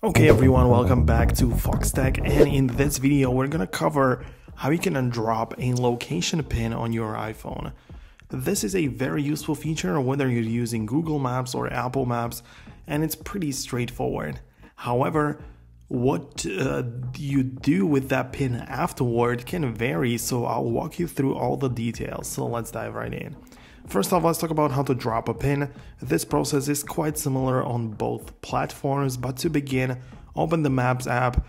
Okay everyone, welcome back to Foxtecc, and in this video we're gonna cover how you can drop a location pin on your iPhone. This is a very useful feature whether you're using Google Maps or Apple Maps, and it's pretty straightforward. However, what you do with that pin afterward can vary, so I'll walk you through all the details. So let's dive right in. First off, let's talk about how to drop a pin. This process is quite similar on both platforms, but to begin, open the Maps app,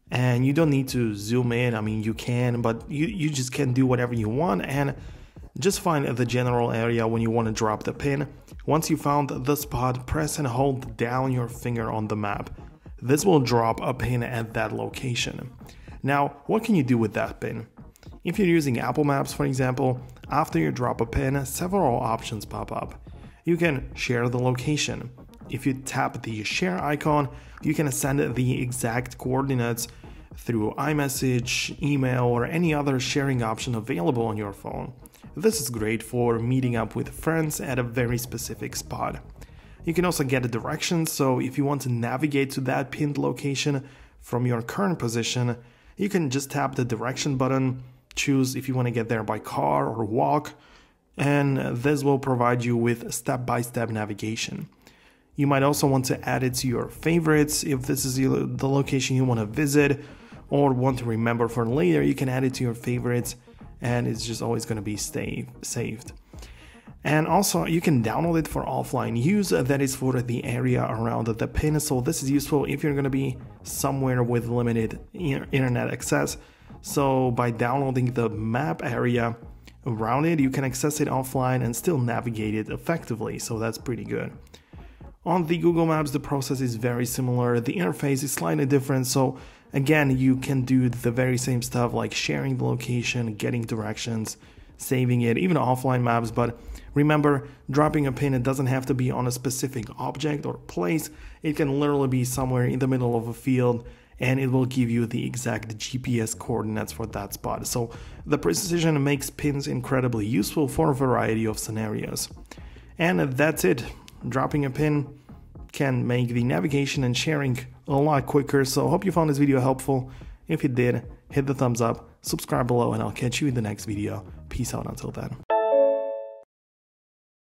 and you don't need to zoom in. I mean, you can, but you just can do whatever you want, and just find the general area when you want to drop the pin. Once you found the spot, press and hold down your finger on the map. This will drop a pin at that location. Now, what can you do with that pin? If you're using Apple Maps, for example, after you drop a pin, several options pop up. You can share the location. If you tap the share icon, you can send the exact coordinates through iMessage, email, or any other sharing option available on your phone. This is great for meeting up with friends at a very specific spot. You can also get directions, so if you want to navigate to that pinned location from your current position, you can just tap the direction button, choose if you want to get there by car or walk, and this will provide you with step-by-step navigation. You might also want to add it to your favorites if this is the location you want to visit or want to remember for later. You can add it to your favorites, and it's just always going to be saved. And also, you can download it for offline use, that is for the area around the pin. So this is useful if you're going to be somewhere with limited internet access. So by downloading the map area around it, you can access it offline and still navigate it effectively, so that's pretty good. On the Google Maps, the process is very similar. The interface is slightly different, so again, you can do the very same stuff like sharing the location, getting directions, saving it, even offline maps. But remember, dropping a pin, it doesn't have to be on a specific object or place. It can literally be somewhere in the middle of a field, and it will give you the exact GPS coordinates for that spot. So the precision makes pins incredibly useful for a variety of scenarios. And that's it. Dropping a pin can make the navigation and sharing a lot quicker. So I hope you found this video helpful. If you did, hit the thumbs up, subscribe below, and I'll catch you in the next video. Peace out until then.